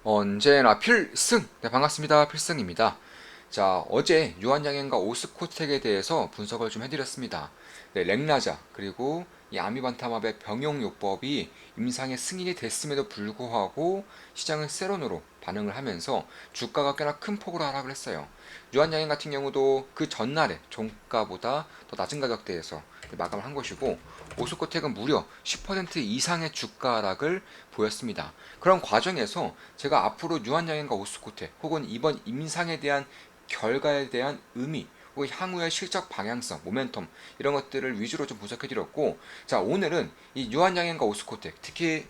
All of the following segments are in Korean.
언제나 필승! 네, 반갑습니다. 필승입니다. 자, 어제 유한양행과 오스코텍에 대해서 분석을 좀 해드렸습니다. 네, 렉나자, 그리고 이 아미반타맙의 병용요법이 임상의 승인이 됐음에도 불구하고 시장은 세론으로 반응을 하면서 주가가 꽤나 큰 폭으로 하락을 했어요. 유한양행 같은 경우도 그 전날에 종가보다 더 낮은 가격대에서 마감을 한 것이고, 오스코텍은 무려 10% 이상의 주가 하락을 보였습니다. 그런 과정에서 제가 앞으로 유한양행과 오스코텍 혹은 이번 임상에 대한 결과에 대한 의미 혹은 향후의 실적 방향성, 모멘텀 이런 것들을 위주로 좀 분석해드렸고, 자, 오늘은 이 유한양행과 오스코텍, 특히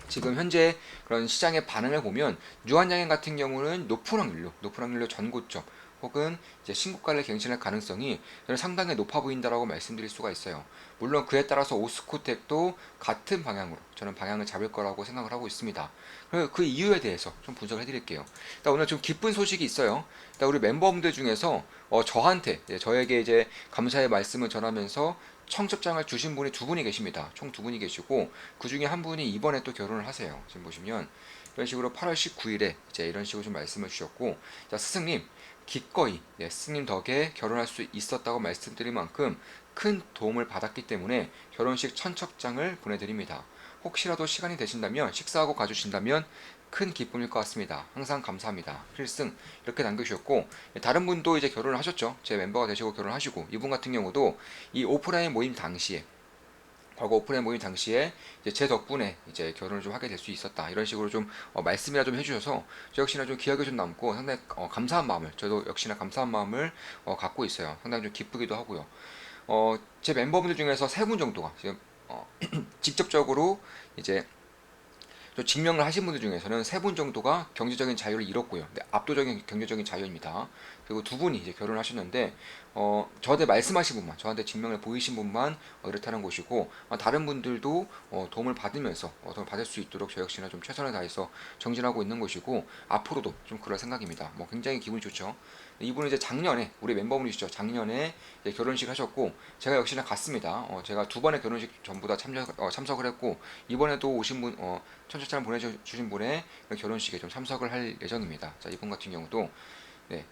지금 현재 그런 시장의 반응을 보면 유한양행 같은 경우는 높은 확률로 전고점 혹은 이제 신고가를 갱신할 가능성이 저는 상당히 높아 보인다라고 말씀드릴 수가 있어요. 물론 그에 따라서 오스코텍도 같은 방향으로 저는 방향을 잡을 거라고 생각을 하고 있습니다. 그 이유에 대해서 좀 분석을 해드릴게요. 일단 오늘 좀 기쁜 소식이 있어요. 일단 우리 멤버분들 중에서 저에게 이제 감사의 말씀을 전하면서 청첩장을 주신 분이 두 분이 계십니다. 총 두 분이 계시고, 그 중에 한 분이 이번에 또 결혼을 하세요. 지금 보시면 이런 식으로 8월 19일에 이제 이런 식으로 좀 말씀을 주셨고, 자, 스승님 기꺼이 스승님 덕에 결혼할 수 있었다고 말씀드릴 만큼 큰 도움을 받았기 때문에 결혼식 천첩장을 보내드립니다. 혹시라도 시간이 되신다면 식사하고 가주신다면 큰 기쁨일 것 같습니다. 항상 감사합니다. 필승 이렇게 남겨주셨고, 다른 분도 이제 결혼을 하셨죠. 제 멤버가 되시고 결혼하시고, 이분 같은 경우도 이 오프라인 모임 당시에 과거 오프라인 모임 당시에 이제 제 덕분에 이제 결혼을 좀 하게 될 수 있었다 이런 식으로 좀 말씀이나 좀 해주셔서 저 역시나 좀 기억에 좀 남고 상당히 감사한 마음을, 저도 역시나 감사한 마음을 갖고 있어요. 상당히 좀 기쁘기도 하고요. 제 멤버분들 중에서 세 분 정도가 지금 직접적으로 이제 또 증명을 하신 분들 중에서는 세 분 정도가 경제적인 자유를 잃었고요. 네, 압도적인 경제적인 자유입니다. 그리고 두 분이 이제 결혼을 하셨는데, 저한테 말씀하신 분만, 저한테 증명을 보이신 분만 이렇다는 것이고, 다른 분들도 도움을 받으면서 도움을 받을 수 있도록 저 역시나 좀 최선을 다해서 정진하고 있는 것이고, 앞으로도 좀 그럴 생각입니다. 뭐 굉장히 기분이 좋죠. 이분은 이제 작년에 우리 멤버분이시죠. 작년에 이제 결혼식 하셨고, 제가 역시나 갔습니다. 제가 두 번의 결혼식 전부 다 참석을 했고, 이번에도 오신 분, 청첩장 보내주신 분의 결혼식에 좀 참석을 할 예정입니다. 자, 이분 같은 경우도 네,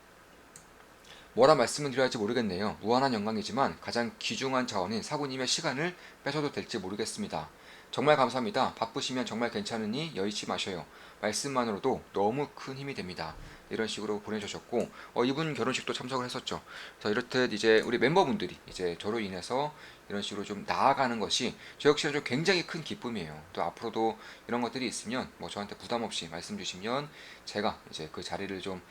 뭐라 말씀을 드려야 할지 모르겠네요. 무한한 영광이지만 가장 귀중한 자원인 사부님의 시간을 뺏어도 될지 모르겠습니다. 정말 감사합니다. 바쁘시면 정말 괜찮으니 여의치 마셔요. 말씀만으로도 너무 큰 힘이 됩니다. 이런 식으로 보내주셨고, 이분 결혼식도 참석을 했었죠. 자, 이렇듯 이제 우리 멤버분들이 이제 저로 인해서 이런 식으로 좀 나아가는 것이 저 역시나 좀 굉장히 큰 기쁨이에요. 또 앞으로도 이런 것들이 있으면 뭐 저한테 부담 없이 말씀 주시면 제가 이제 그 자리를 좀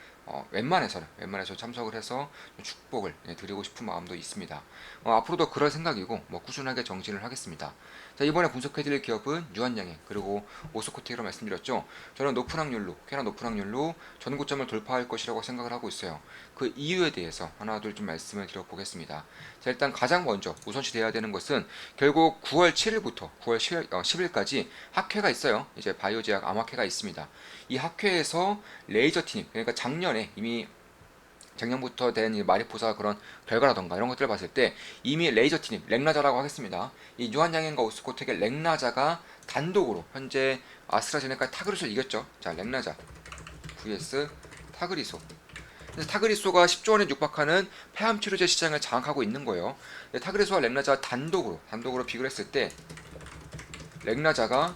웬만해서 참석을 해서 축복을 드리고 싶은 마음도 있습니다. 앞으로도 그럴 생각이고 뭐 꾸준하게 정진을 하겠습니다. 자, 이번에 분석해드릴 기업은 유한양행 그리고 오스코텍이라고 말씀드렸죠. 저는 꽤나 높은 확률로 전고점을 돌파할 것이라고 생각을 하고 있어요. 그 이유에 대해서 하나 둘 좀 말씀을 드려보겠습니다. 자, 일단 가장 먼저 우선시 돼야 되는 것은 결국 9월 7일부터 9월 10일까지 학회가 있어요. 이제 바이오제약 암학회가 있습니다. 이 학회에서 레이저 티님, 그러니까 작년부터 된 이 마리포사 그런 결과라던가 이런 것들을 봤을 때 이미 레이저 티님, 렉나자라고 하겠습니다. 이 유한양행과 오스코텍의 렉나자가 단독으로 현재 아스트라제네카 타그리소를 이겼죠. 자, 렉나자 vs 타그리소. 타그리소가 10조 원에 육박하는 폐암 치료제 시장을 장악하고 있는 거예요. 타그리소와 렉나자 단독으로 비교를 했을 때 렉나자가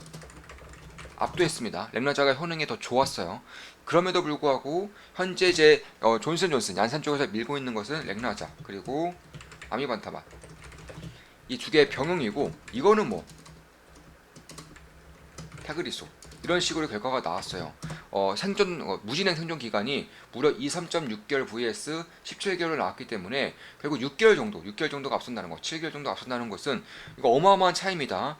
압도했습니다. 렉나자가 효능이 더 좋았어요. 그럼에도 불구하고 현재 이제 존슨존슨 얀산 쪽에서 밀고 있는 것은 렉나자 그리고 아미반타마 이 두 개의 병용이고, 이거는 뭐 타그리소 이런 식으로 결과가 나왔어요. 무진행 생존 기간이 무려 23.6개월 vs 17개월을 나왔기 때문에 결국 6개월 정도가 앞선다는 것, 7개월 정도 앞선다는 것은 이거 어마어마한 차이입니다.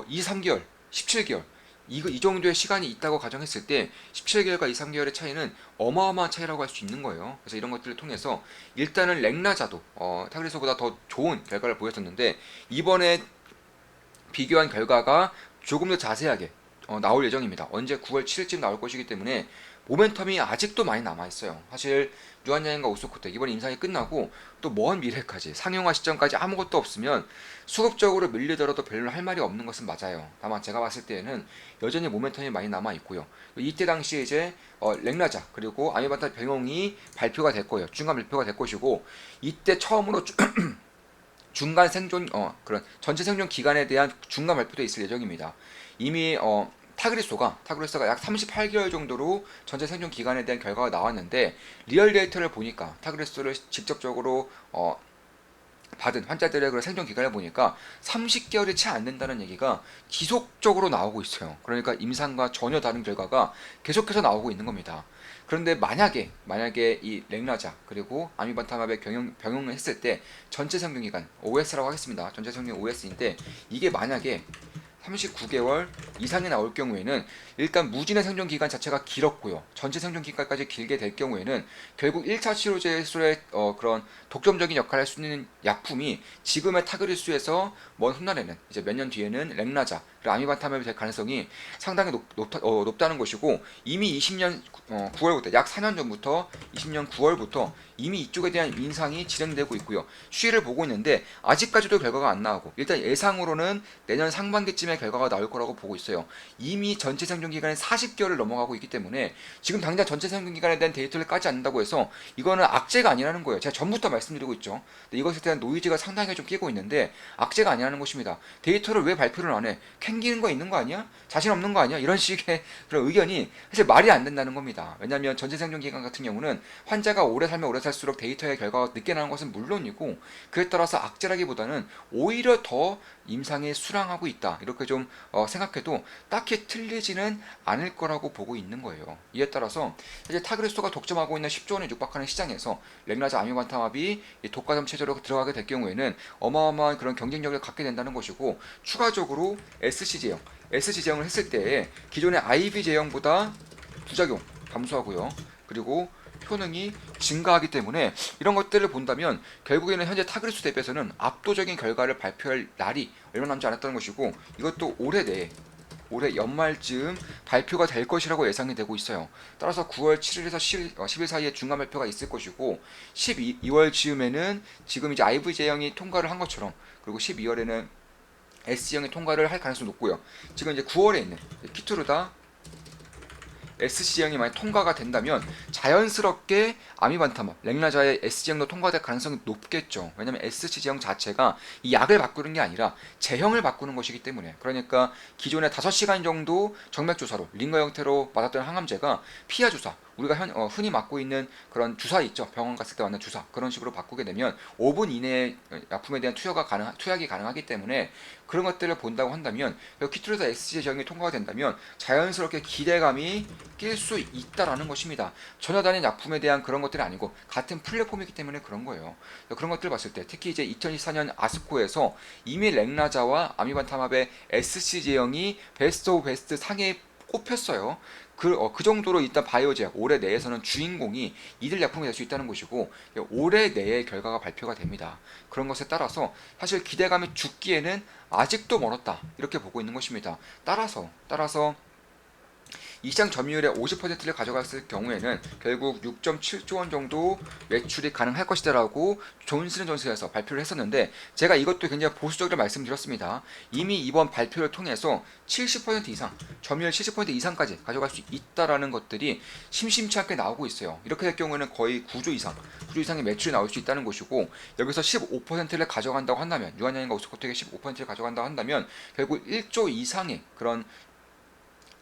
2, 3개월, 17개월 이 정도의 시간이 있다고 가정했을 때 17개월과 2, 3개월의 차이는 어마어마한 차이라고 할 수 있는 거예요. 그래서 이런 것들을 통해서 일단은 렉나자도 타그리소보다 더 좋은 결과를 보였었는데, 이번에 비교한 결과가 조금 더 자세하게 나올 예정입니다. 언제 9월 7일쯤 나올 것이기 때문에 모멘텀이 아직도 많이 남아있어요. 사실 유한양행과 오스코텍 이번 인상이 끝나고 또 먼 미래까지 상용화 시점까지 아무것도 없으면 수급적으로 밀리더라도 별로 할 말이 없는 것은 맞아요. 다만 제가 봤을 때에는 여전히 모멘텀이 많이 남아있고요. 이때 당시에 이제 렉나자 그리고 아미반타 병용이 발표가 될 거예요. 중간 발표가 될 것이고 이때 처음으로 중간 생존 그런 전체 생존 기간에 대한 중간 발표도 있을 예정입니다. 이미 타그리소가 약 38개월 정도로 전체 생존 기간에 대한 결과가 나왔는데 리얼 데이터를 보니까 타그리소를 직접적으로 받은 환자들의 그런 생존 기간을 보니까 30개월이 채 안 된다는 얘기가 지속적으로 나오고 있어요. 그러니까 임상과 전혀 다른 결과가 계속해서 나오고 있는 겁니다. 그런데 만약에 이 렉나자 그리고 아미반타맙의 병용을 했을 때 전체 생존 기간 OS라고 하겠습니다. 전체 생존 OS인데 이게 만약에 39개월 이상이 나올 경우에는 일단 무진의 생존 기간 자체가 길었고요. 전체 생존 기간까지 길게 될 경우에는 결국 1차 치료제의 그런 독점적인 역할을 할 수 있는 약품이 지금의 타그리수에서 먼 훗날에는 이제 몇 년 뒤에는 렉나자, 아미반타맵이 될 가능성이 상당히 높다는 것이고 이미 20년 9월부터 약 4년 전부터 20년 9월부터 이미 이쪽에 대한 인상이 진행되고 있고요. 추이를 보고 있는데 아직까지도 결과가 안 나오고 일단 예상으로는 내년 상반기쯤에 결과가 나올 거라고 보고 있어요. 이미 전체 생존 기간이 40개월을 넘어가고 있기 때문에 지금 당장 전체 생존 기간에 대한 데이터를 까지 않는다고 해서 이거는 악재가 아니라는 거예요. 제가 전부터 말씀드리고 있죠. 근데 이것에 대한 노이즈가 상당히 좀 끼고 있는데 악재가 아니라는 것입니다. 데이터를 왜 발표를 안 해? 캥기는 거 있는 거 아니야? 자신 없는 거 아니야? 이런 식의 그런 의견이 사실 말이 안 된다는 겁니다. 왜냐하면 전체 생존 기간 같은 경우는 환자가 오래 살면 오래 살수록 데이터의 결과가 늦게 나는 것은 물론이고 그에 따라서 악재라기보다는 오히려 더 임상에 수량하고 있다 이렇게 좀 생각해도 딱히 틀리지는 않을 거라고 보고 있는 거예요. 이에 따라서 사실 타그리소가 독점하고 있는 10조 원에 육박하는 시장에서 렉나자 아미반타맙이 독과점 체제로 들어가게 될 경우에는 어마어마한 그런 경쟁력을 갖게 된다는 것이고 추가적으로 SC 제형을 했을 때 기존의 IV 제형보다 부작용 감소하고요. 그리고 효능이 증가하기 때문에 이런 것들을 본다면 결국에는 현재 타그리수 대비해서는 압도적인 결과를 발표할 날이 얼마 남지 않았다는 것이고 이것도 올해 연말쯤 발표가 될 것이라고 예상이 되고 있어요. 따라서 9월 7일에서 10일 사이에 중간 발표가 있을 것이고 12월 즈음에는 지금 이제 IV 제형이 통과를 한 것처럼 그리고 12월에는 S제형이 통과를 할 가능성이 높고요. 지금 이제 9월에 있는 키투르다 SC형이 만약 통과가 된다면 자연스럽게 아미반타맙, 렉나자의 S제형도 통과될 가능성이 높겠죠. 왜냐하면 SC제형 자체가 이 약을 바꾸는 게 아니라 제형을 바꾸는 것이기 때문에 그러니까 기존에 5시간 정도 정맥주사로 링거 형태로 맞았던 항암제가 피하 주사 우리가 흔히 맞고 있는 그런 주사 있죠. 병원 갔을 때 맞는 주사 그런 식으로 바꾸게 되면 5분 이내에 약품에 대한 투약이 가능하기 때문에 그런 것들을 본다고 한다면 키트루다 SC 제형이 통과가 된다면 자연스럽게 기대감이 낄 수 있다라는 것입니다. 전혀 다른 약품에 대한 그런 것들이 아니고 같은 플랫폼이기 때문에 그런 거예요. 그런 것들을 봤을 때 특히 이제 2024년 아스코에서 이미 렉나자와 아미반타맙의 SC 제형이 베스트 오브 베스트 상에 꼽혔어요. 그 정도로 일단 바이오제약 올해 내에서는 주인공이 이들 약품이 될 수 있다는 것이고 올해 내에 결과가 발표가 됩니다. 그런 것에 따라서 사실 기대감이 죽기에는 아직도 멀었다 이렇게 보고 있는 것입니다. 따라서 이 시장 점유율의 50%를 가져갔을 경우에는 결국 6.7조 원 정도 매출이 가능할 것이다라고 존슨앤존슨에서 발표를 했었는데 제가 이것도 굉장히 보수적으로 말씀드렸습니다. 이미 이번 발표를 통해서 70% 이상, 점유율 70% 이상까지 가져갈 수 있다라는 것들이 심심치 않게 나오고 있어요. 이렇게 될 경우에는 거의 9조 이상의 매출이 나올 수 있다는 것이고 여기서 15%를 가져간다고 한다면 유한양행과 오스코텍의 15%를 가져간다고 한다면 결국 1조 이상의 그런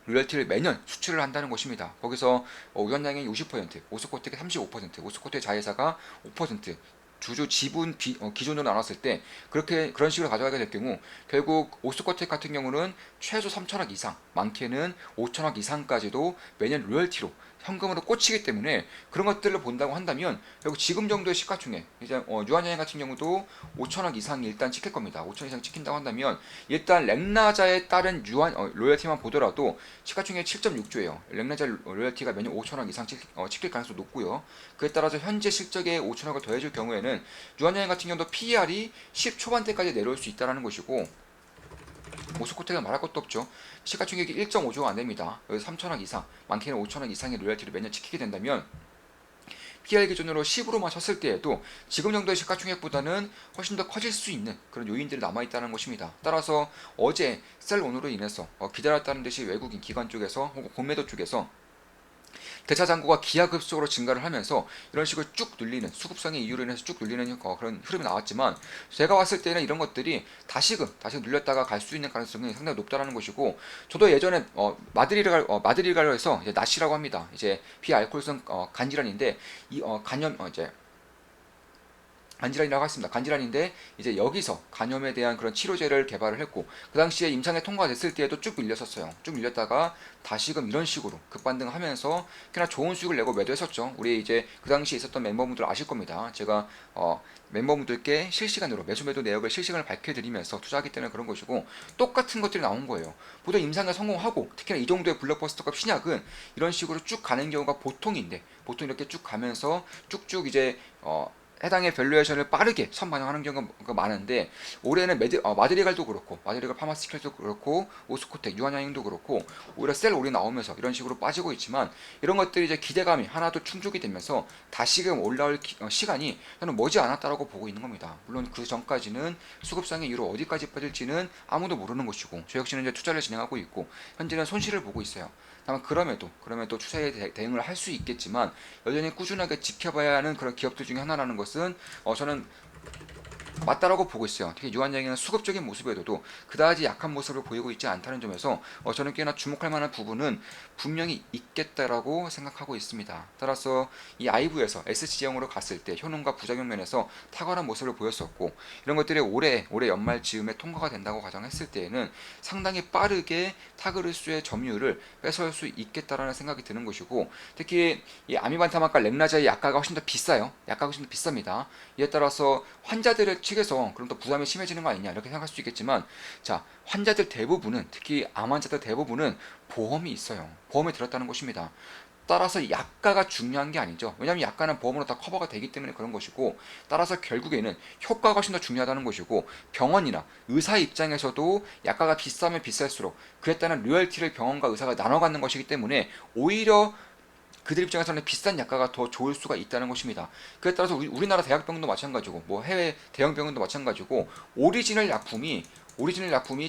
로열티를 매년 수출을 한다는 것입니다. 거기서 유한양행이 60%, 오스코텍이 35%, 오스코텍 자회사가 5%, 주주 지분 기준으로 나눴을 때 그런 식으로 가져가게 될 경우 결국 오스코텍 같은 경우는 최소 3천억 이상, 많게는 5천억 이상까지도 매년 로열티로 현금으로 꽂히기 때문에 그런 것들을 본다고 한다면 결국 지금 정도의 시가총액 이제 유한양행 같은 경우도 5천억 이상이 일단 찍힐 겁니다. 5천 이상 찍힌다고 한다면 일단 렉나자에 따른 로열티만 보더라도 시가총액 7.6조예요. 렉나자 로열티가 매년 5천억 이상 찍힐 가능성이 높고요. 그에 따라서 현재 실적에 5천억을 더해줄 경우에는 유한양행 같은 경우도 PER이 10 초반대까지 내려올 수 있다는 것이고 오스코텍은 말할 것도 없죠. 시가총액이 1.5조 안 됩니다. 여기서 3천억 이상, 많게는 5천억 이상의 로열티를 매년 지키게 된다면 PL 기준으로 10으로만 쳤을 때에도 지금 정도의 시가총액보다는 훨씬 더 커질 수 있는 그런 요인들이 남아있다는 것입니다. 따라서 어제 셀온으로 인해서 기다렸다는 듯이 외국인 기관 쪽에서 혹은 공매도 쪽에서 대차 잔고가 기하급수적으로 증가를 하면서 이런 식으로 쭉 눌리는 수급성의 이유로 인해서 쭉 눌리는 그런 흐름이 나왔지만 제가 봤을 때는 이런 것들이 다시금 눌렸다가 갈 수 있는 가능성이 상당히 높다라는 것이고 저도 예전에 마드리갈에서 이제 나시라고 합니다. 이제 비알코올성 간질환인데 이 간염 이제 간질환이라고 했습니다. 간질환인데 이제 여기서 간염에 대한 그런 치료제를 개발을 했고 그 당시에 임상에 통과됐을 때에도 쭉 밀렸었어요. 쭉 밀렸다가 다시금 이런 식으로 급반등하면서 꽤나 좋은 수익을 내고 매도했었죠. 우리 이제 그 당시에 있었던 멤버분들 아실 겁니다. 제가 멤버분들께 실시간으로 매수 매도 내역을 실시간으로 밝혀드리면서 투자하기 때문에 그런 것이고 똑같은 것들이 나온 거예요. 보통 임상에 성공하고 특히나 이 정도의 블록버스터급 신약은 이런 식으로 쭉 가는 경우가 보통인데 보통 이렇게 쭉 가면서 쭉쭉 이제 해당의 밸류에이션을 빠르게 선반영하는 경우가 많은데 올해는 마드리갈도 그렇고 마드리갈 파마스케도 그렇고 오스코텍 유한양행도 그렇고 오히려 셀올이 나오면서 이런 식으로 빠지고 있지만 이런 것들이 이제 기대감이 하나도 충족이 되면서 다시금 올라올 시간이 저는 머지 않았다라고 보고 있는 겁니다. 물론 그 전까지는 수급상의 이유로 어디까지 빠질지는 아무도 모르는 것이고 저 역시는 이제 투자를 진행하고 있고 현재는 손실을 보고 있어요. 다만 그럼에도 추세에 대응을 할 수 있겠지만 여전히 꾸준하게 지켜봐야 하는 그런 기업들 중에 하나라는 것은 저는 맞다라고 보고 있어요. 특히 유한양행은 수급적인 모습에도 그다지 약한 모습을 보이고 있지 않다는 점에서 저는 꽤나 주목할 만한 부분은 분명히 있겠다라고 생각하고 있습니다. 따라서 이 아이브에서 SC형으로 갔을 때 효능과 부작용 면에서 탁월한 모습을 보였었고 이런 것들이 올해 연말 즈음에 통과가 된다고 가정했을 때에는 상당히 빠르게 타그르스의 점유율을 뺏어올 수 있겠다라는 생각이 드는 것이고 특히 이 아미반타마과 렉나자의 약가가 훨씬 더 비싸요. 약가가 훨씬 더 비쌉니다. 이에 따라서 환자들의 측에서 그럼 또 부담이 심해지는 거 아니냐 이렇게 생각할 수 있겠지만 자 환자들 대부분은 특히 암 환자들 대부분은 보험이 있어요. 보험에 들었다는 것입니다. 따라서 약가가 중요한 게 아니죠. 왜냐하면 약가는 보험으로 다 커버가 되기 때문에 그런 것이고 따라서 결국에는 효과가 훨씬 더 중요하다는 것이고 병원이나 의사 입장에서도 약가가 비싸면 비쌀수록 그에 따른 로열티를 병원과 의사가 나눠 갖는 것이기 때문에 오히려 그들 입장에서는 비싼 약가가 더 좋을 수가 있다는 것입니다. 그에 따라서 우리나라 대학병원도 마찬가지고 뭐 해외 대형 병원도 마찬가지고 오리지널 약품이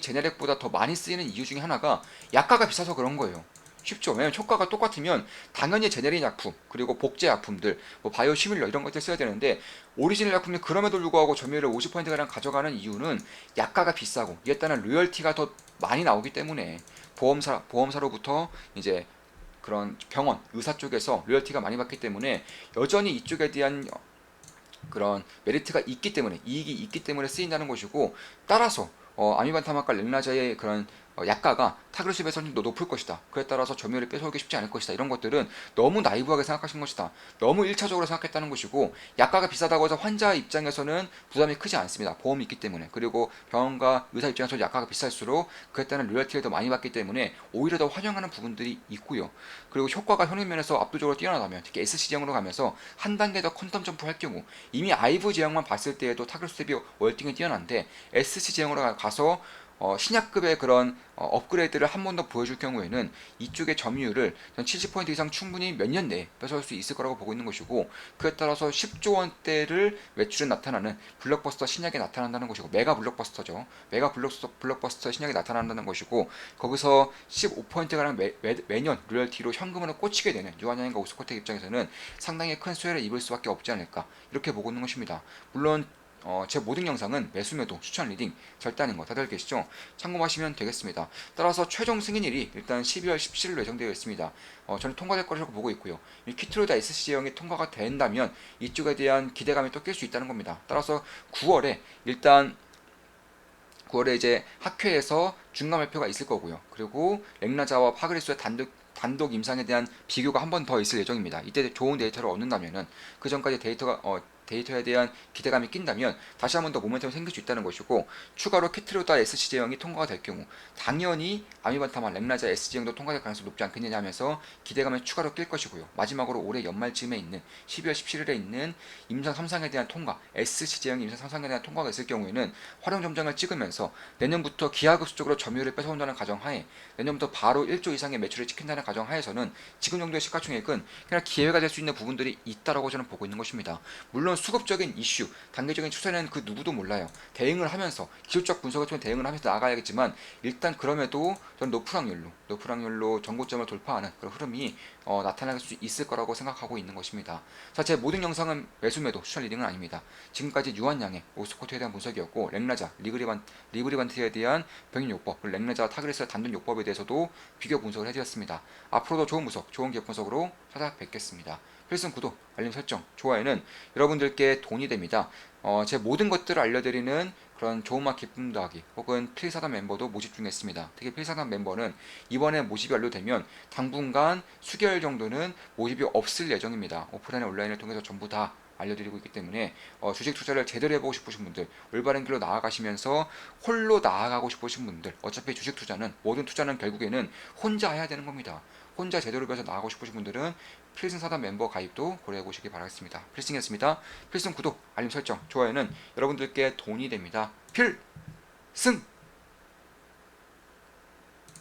제네릭보다 더 많이 쓰이는 이유 중에 하나가 약가가 비싸서 그런 거예요. 쉽죠. 왜냐면 효과가 똑같으면 당연히 제네릭 약품 그리고 복제 약품들 뭐 바이오 시밀러 이런 것들 써야 되는데 오리지널 약품이 그럼에도 불구하고 점유율을 50%가량 가져가는 이유는 약가가 비싸고 이에 따른 로열티가 더 많이 나오기 때문에 보험사로부터 이제 그런 병원, 의사 쪽에서 로열티가 많이 받기 때문에 여전히 이쪽에 대한 그런 메리트가 있기 때문에 이익이 있기 때문에 쓰인다는 것이고 따라서 아미반타마과 렐나자의 그런 약가가 타그르십에서는 더 높을 것이다. 그에 따라서 점유율을 뺏어오기 쉽지 않을 것이다. 이런 것들은 너무 나이브하게 생각하신 것이다. 너무 1차적으로 생각했다는 것이고 약가가 비싸다고 해서 환자 입장에서는 부담이 크지 않습니다. 보험이 있기 때문에. 그리고 병원과 의사 입장에서 약가가 비쌀수록 그에 따른 로열티를 더 많이 받기 때문에 오히려 더 환영하는 부분들이 있고요. 그리고 효과가 효능 면에서 압도적으로 뛰어나다면 특히 SC 제형으로 가면서 한 단계 더 퀀텀 점프할 경우 이미 아이브 제형만 봤을 때에도 타그르스 대비 월등히 뛰어난데 SC 제형으로 가서 신약급의 그런 업그레이드를 한 번 더 보여줄 경우에는 이쪽의 점유율을 70% 이상 충분히 몇 년 내에 뺏어올 수 있을 거라고 보고 있는 것이고 그에 따라서 10조 원대를 매출에 나타나는 블록버스터 신약이 나타난다는 것이고 메가 블록버스터죠. 메가 블록버스터 신약이 나타난다는 것이고 거기서 15%가량 매년 로열티로 현금으로 꽂히게 되는 유한양행과 오스코텍 입장에서는 상당히 큰 수혜를 입을 수밖에 없지 않을까 이렇게 보고 있는 것입니다. 물론 제 모든 영상은 매수매도 추천 리딩 절대 아닌 거 다들 계시죠? 참고하시면 되겠습니다. 따라서 최종 승인일이 일단 12월 17일로 예정되어 있습니다. 저는 통과될 거라고 보고 있고요. 이 키트로이드 SC형이 통과가 된다면 이쪽에 대한 기대감이 또 낄 수 있다는 겁니다. 따라서 9월에 이제 학회에서 중간 발표가 있을 거고요. 그리고 렉나자와 파그리스의 단독 임상에 대한 비교가 한 번 더 있을 예정입니다. 이때 좋은 데이터를 얻는다면은 그 전까지 데이터가 데이터에 대한 기대감이 낀다면 다시 한 번 더 모멘텀이 생길 수 있다는 것이고, 추가로 키트로다 SC제형이 통과가 될 경우 당연히 아미반타마 렉나자 SC제형도 통과될 가능성이 높지 않겠느냐 하면서 기대감을 추가로 낄 것이고요. 마지막으로 올해 연말쯤에 있는 12월 17일에 있는 임상 3상에 대한 통과, SC제형 임상 3상에 대한 통과가 있을 경우에는 활용 점장을 찍으면서 내년부터 기하급수적으로 점유율을 뺏어온다는 가정하에 내년부터 바로 1조 이상의 매출을 찍힌다는 가정하에서는 지금 정도의 시가총액은 그냥 기회가 될 수 있는 부분들이 있다라고 저는 보고 있는 것입니다. 물론 수급적인 이슈, 단계적인 추세는 그 누구도 몰라요. 대응을 하면서 기술적 분석을 통해 대응을 하면서 나가야겠지만 일단 그럼에도 저는 높은 확률로 전고점을 돌파하는 그런 흐름이 나타날 수 있을 거라고 생각하고 있는 것입니다. 자, 제 모든 영상은 매수매도 추천 리딩은 아닙니다. 지금까지 유한양의 오스코트에 대한 분석이었고, 렉나자, 리브리반트에 대한 병인요법, 렉나자 타그레스의 단돈요법에 대해서도 비교 분석을 해드렸습니다. 앞으로도 좋은 분석, 좋은 기업 분석으로 찾아뵙겠습니다. 필승 구독, 알림 설정, 좋아요는 여러분들께 돈이 됩니다. 제 모든 것들을 알려드리는 그런 좋은 마켓 품 더하기 혹은 필사단 멤버도 모집 중에 있습니다. 특히 필사단 멤버는 이번에 모집이 완료되면 당분간 수개월 정도는 모집이 없을 예정입니다. 오프라인 온라인을 통해서 전부 다 알려드리고 있기 때문에 주식 투자를 제대로 해보고 싶으신 분들, 올바른 길로 나아가시면서 홀로 나아가고 싶으신 분들, 어차피 주식 투자는, 모든 투자는 결국에는 혼자 해야 되는 겁니다. 혼자 제대로 배워서 나아가고 싶으신 분들은 필승 사단 멤버 가입도 고려해 보시기 바라겠습니다. 필승이었습니다. 필승 구독, 알림 설정, 좋아요는 여러분들께 돈이 됩니다. 필승!